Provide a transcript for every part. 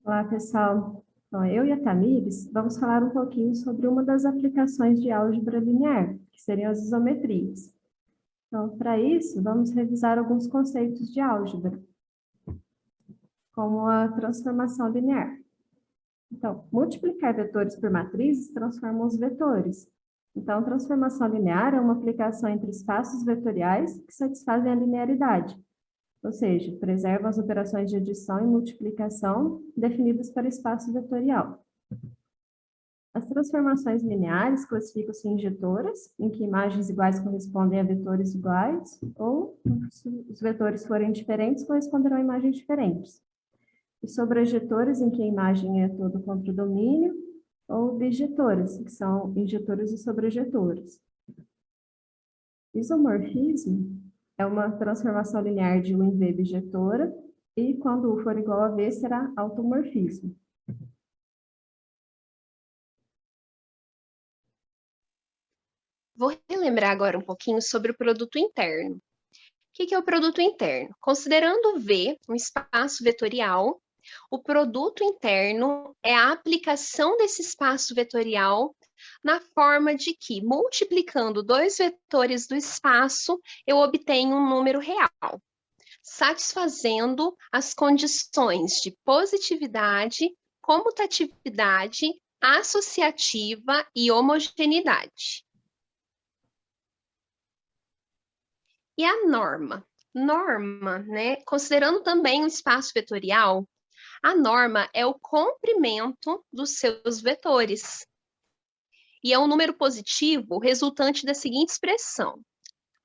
Olá, pessoal. Bom, eu e a Tamires vamos falar um pouquinho sobre uma das aplicações de álgebra linear, que seriam as isometrias. Então, para isso, vamos revisar alguns conceitos de álgebra, como a transformação linear. Então, multiplicar vetores por matrizes transforma os vetores. Então, transformação linear é uma aplicação entre espaços vetoriais que satisfazem a linearidade, ou seja, preserva as operações de adição e multiplicação definidas para espaço vetorial. As transformações lineares classificam-se em injetoras, em que imagens iguais correspondem a vetores iguais, ou, se os vetores forem diferentes, corresponderão a imagens diferentes. E sobrejetoras, em que a imagem é todo contra o domínio, ou bijetoras, que são injetoras e sobrejetoras. Isomorfismo é uma transformação linear de U em V bijetora, e quando U for igual a V, será automorfismo. Vou relembrar agora um pouquinho sobre o produto interno. O que é o produto interno? Considerando V um espaço vetorial, o produto interno é a aplicação desse espaço vetorial na forma de que, multiplicando dois vetores do espaço, eu obtenho um número real, satisfazendo as condições de positividade, comutatividade, associativa e homogeneidade. E a norma? Norma, né? Considerando também o espaço vetorial, a norma é o comprimento dos seus vetores. E é um número positivo resultante da seguinte expressão.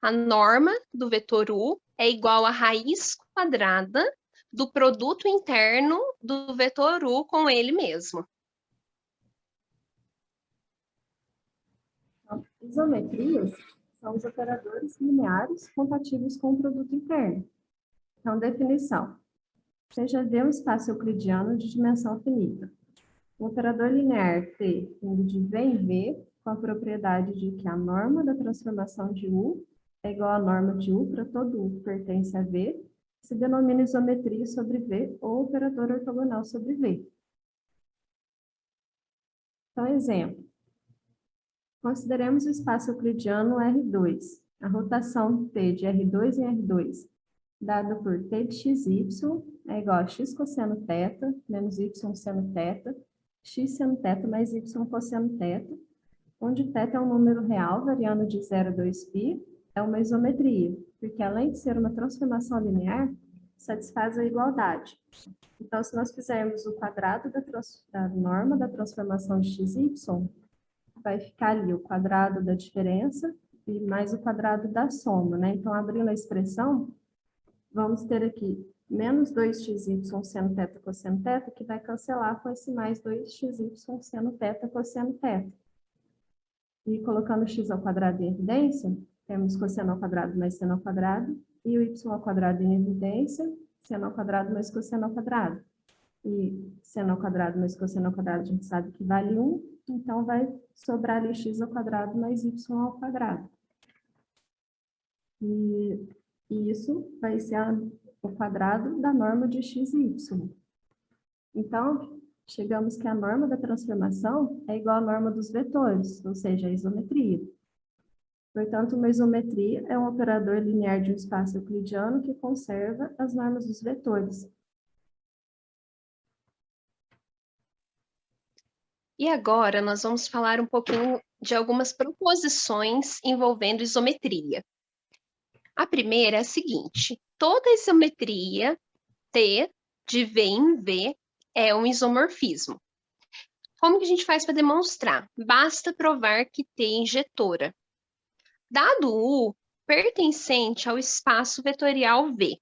A norma do vetor U é igual à raiz quadrada do produto interno do vetor U com ele mesmo. Isometrias são os operadores lineares compatíveis com o produto interno. Então, definição. Seja V um espaço euclidiano de dimensão finita. O operador linear T indo de V em V, com a propriedade de que a norma da transformação de U é igual à norma de U para todo U que pertence a V, se denomina isometria sobre V ou operador ortogonal sobre V. Então, exemplo. Consideremos o espaço euclidiano R2, a rotação T de R2 em R2, dada por T de xy é igual a x cosseno θ menos y seno θ, x seno θ mais y cosseno θ, onde θ é um número real variando de 0 a 2π, é uma isometria, porque além de ser uma transformação linear, satisfaz a igualdade. Então, se nós fizermos o quadrado da norma da transformação de xy, vai ficar ali o quadrado da diferença e mais o quadrado da soma, né? Então, abrindo a expressão, vamos ter aqui menos 2xy seno θ cosseno θ, que vai cancelar com esse mais 2xy seno θ cosseno θ. E colocando x ao quadrado em evidência, temos cosseno ao quadrado mais seno ao quadrado, e o y ao quadrado em evidência, seno ao quadrado mais cosseno ao quadrado. E seno ao quadrado mais cosseno ao quadrado, a gente sabe que vale 1, então vai sobrar ali x ao quadrado mais y ao quadrado. E isso vai ser o quadrado da norma de x e y. Então, chegamos que a norma da transformação é igual à norma dos vetores, ou seja, a isometria. Portanto, uma isometria é um operador linear de um espaço euclidiano que conserva as normas dos vetores. E agora nós vamos falar um pouquinho de algumas proposições envolvendo isometria. A primeira é a seguinte: toda isometria T de V em V é um isomorfismo. Como que a gente faz para demonstrar? Basta provar que T é injetora. Dado U pertencente ao espaço vetorial V,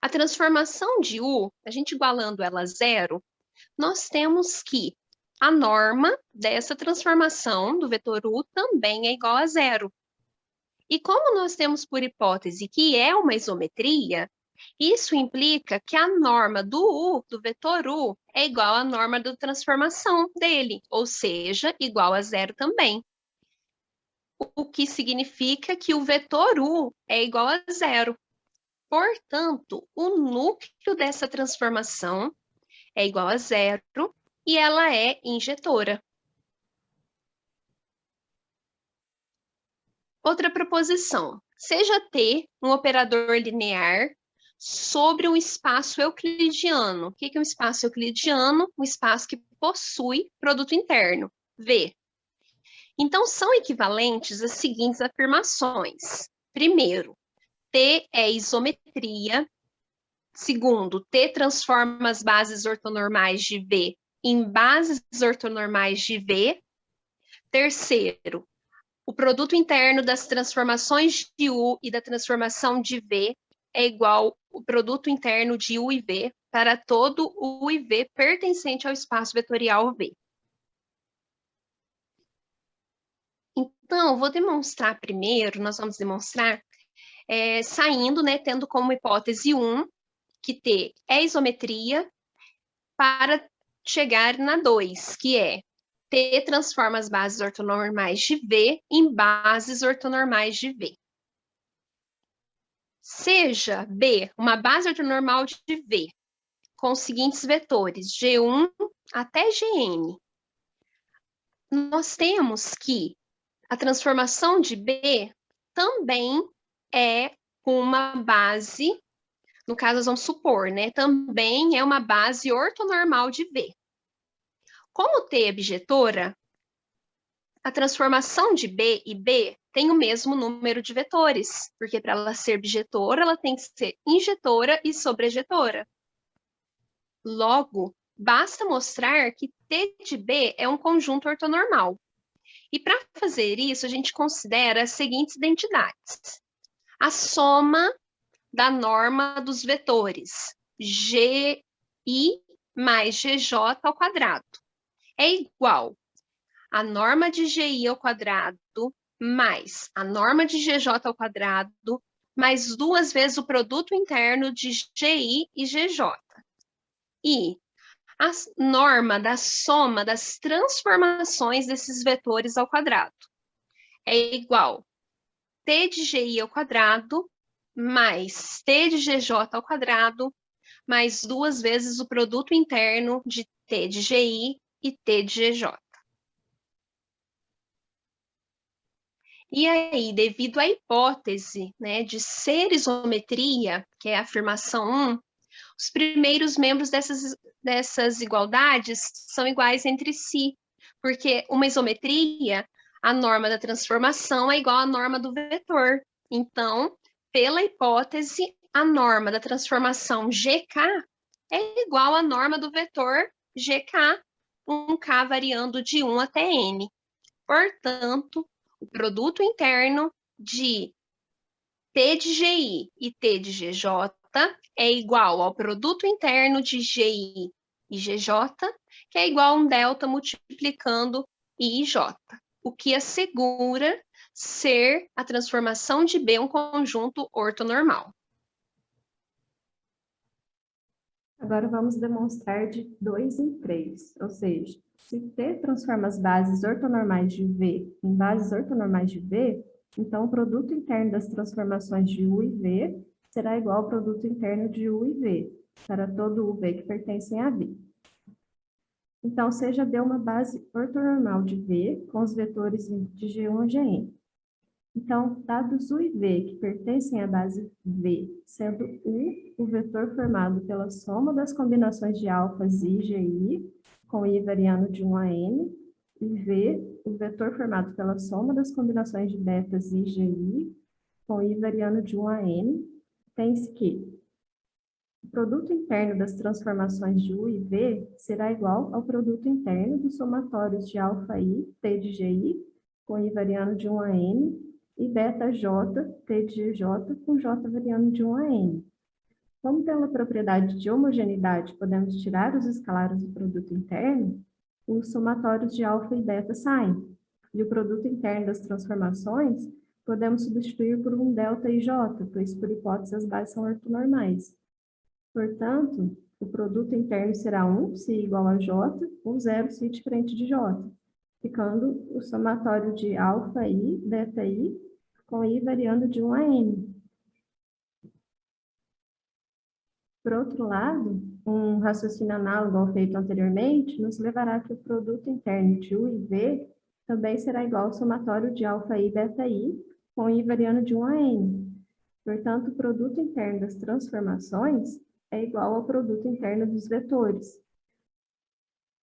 a transformação de U, a gente igualando ela a zero, nós temos que a norma dessa transformação do vetor U também é igual a zero. E como nós temos por hipótese que é uma isometria, isso implica que a norma do U, do vetor U, é igual à norma da transformação dele, ou seja, igual a zero também. O que significa que o vetor U é igual a zero. Portanto, o núcleo dessa transformação é igual a 0 e ela é injetora. Outra proposição. Seja T um operador linear sobre um espaço euclidiano. O que é um espaço euclidiano? Um espaço que possui produto interno, V. Então, são equivalentes as seguintes afirmações. Primeiro, T é isometria. Segundo, T transforma as bases ortonormais de V em bases ortonormais de V. Terceiro, o produto interno das transformações de U e da transformação de V é igual ao produto interno de U e V para todo U e V pertencente ao espaço vetorial V. Então, vou demonstrar primeiro, nós vamos demonstrar saindo, né, tendo como hipótese 1, que T é isometria, para chegar na 2, que é T transforma as bases ortonormais de V em bases ortonormais de V. Seja B uma base ortonormal de V, com os seguintes vetores, G1 até Gn. Nós temos que a transformação de B também é uma base, no caso, nós vamos supor, né? Também é uma base ortonormal de V. Como T é bijetora, a transformação de B e B tem o mesmo número de vetores, porque para ela ser bijetora, ela tem que ser injetora e sobrejetora. Logo, basta mostrar que T de B é um conjunto ortonormal. E para fazer isso, a gente considera as seguintes identidades. A soma da norma dos vetores GI mais GJ ao quadrado é igual a norma de GI ao quadrado mais a norma de GJ ao quadrado mais 2 vezes o produto interno de GI e GJ. E a norma da soma das transformações desses vetores ao quadrado é igual T de GI ao quadrado mais T de GJ ao quadrado mais 2 vezes o produto interno de T de GI e T de GJ. E aí, devido à hipótese, né, de ser isometria, que é a afirmação 1, os primeiros membros dessas igualdades são iguais entre si, porque uma isometria, a norma da transformação é igual à norma do vetor. Então, pela hipótese, a norma da transformação GK é igual à norma do vetor GK, 1K variando de 1 até N. Portanto, o produto interno de T de GI e T de GJ é igual ao produto interno de GI e GJ, que é igual a um delta multiplicando I e J, o que assegura ser a transformação de B um conjunto ortonormal. Agora vamos demonstrar de 2 em 3, ou seja, se T transforma as bases ortonormais de V em bases ortonormais de V, então o produto interno das transformações de U e V será igual ao produto interno de U e V, para todo U e V que pertencem a V. Então, seja D uma base ortonormal de V com os vetores de G1 a Gn. Então, dados U e V que pertencem à base V, sendo U o vetor formado pela soma das combinações de alfas I e GI, com I variando de 1 a N, e V o vetor formado pela soma das combinações de betas I e GI, com I variando de 1 a N, tem-se que o produto interno das transformações de U e V será igual ao produto interno dos somatórios de alfa I, T de GI, com I variando de 1 a N, e beta J, T de GJ, com J variando de 1 a N. Como pela propriedade de homogeneidade podemos tirar os escalares do produto interno, os somatórios de alfa e beta saem, e o produto interno das transformações podemos substituir por um delta IJ, pois por hipótese as bases são ortonormais. Portanto, o produto interno será 1 se igual a J, ou 0 se diferente de J, ficando o somatório de alfa I, beta I, com I variando de 1 a N. Por outro lado, um raciocínio análogo ao feito anteriormente nos levará que o produto interno de U e V também será igual ao somatório de alfa i e beta i, com i variando de 1 a n. Portanto, o produto interno das transformações é igual ao produto interno dos vetores.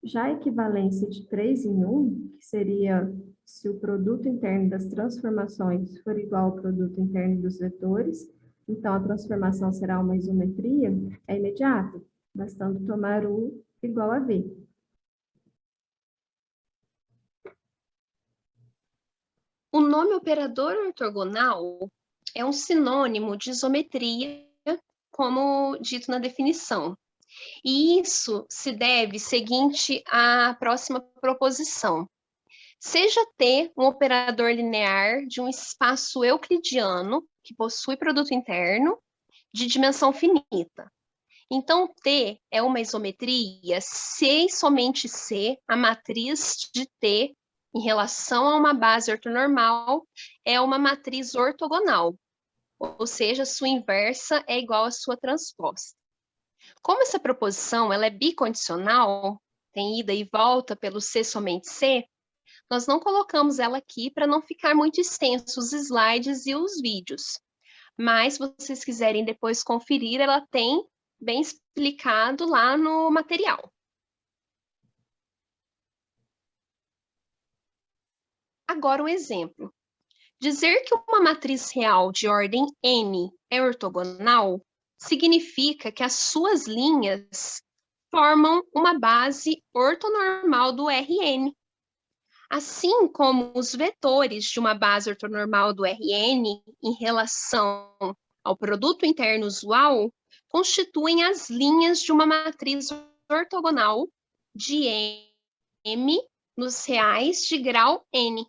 Já a equivalência de 3 em 1, que seria se o produto interno das transformações for igual ao produto interno dos vetores, então a transformação será uma isometria, é imediata, bastando tomar U igual a V. O nome operador ortogonal é um sinônimo de isometria, como dito na definição. E isso se deve seguinte à próxima proposição. Seja T um operador linear de um espaço euclidiano que possui produto interno de dimensão finita. Então, T é uma isometria se e somente se a matriz de T em relação a uma base ortonormal é uma matriz ortogonal, ou seja, sua inversa é igual à sua transposta. Como essa proposição ela é bicondicional, tem ida e volta pelo C somente C, nós não colocamos ela aqui para não ficar muito extenso os slides e os vídeos. Mas, se vocês quiserem depois conferir, ela tem bem explicado lá no material. Agora um exemplo. Dizer que uma matriz real de ordem n é ortogonal significa que as suas linhas formam uma base ortonormal do Rn. Assim como os vetores de uma base ortonormal do Rn em relação ao produto interno usual constituem as linhas de uma matriz ortogonal de M nos reais de grau n.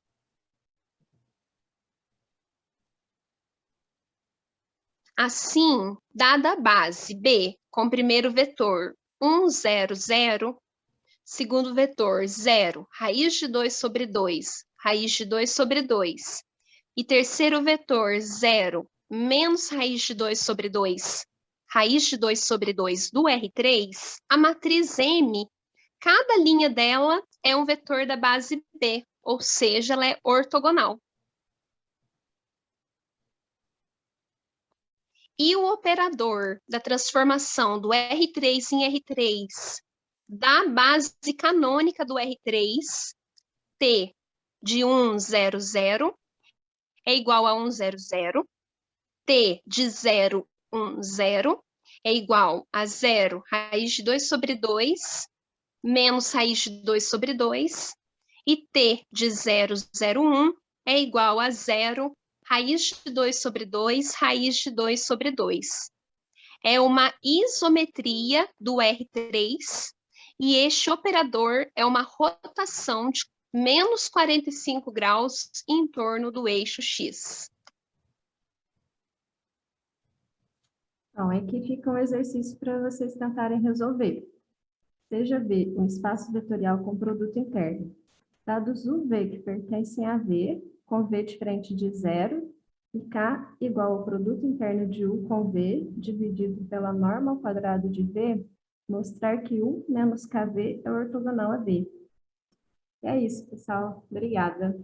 Assim, dada a base B com primeiro vetor 1, 0, 0, segundo vetor 0, raiz de 2 sobre 2, raiz de 2 sobre 2, e terceiro vetor 0, menos raiz de 2 sobre 2, raiz de 2 sobre 2 do R3, a matriz M, cada linha dela é um vetor da base B, ou seja, ela é ortogonal. E o operador da transformação do R3 em R3 da base canônica do R3, T de 1, 0, 0, é igual a 1, 0, 0. T de 0, 1, 0, é igual a 0, raiz de 2 sobre 2, menos raiz de 2 sobre 2. E T de 0, 0, 1, é igual a 0, raiz de 2 sobre 2, raiz de 2 sobre 2. É uma isometria do R3, e este operador é uma rotação de menos 45 graus em torno do eixo X. Então, aqui fica um exercício para vocês tentarem resolver. Seja V um espaço vetorial com produto interno. Dados U, V que pertencem a V, com V diferente de zero, e K igual ao produto interno de U com V, dividido pela norma ao quadrado de V, mostrar que U menos KV é ortogonal a V. E é isso, pessoal. Obrigada.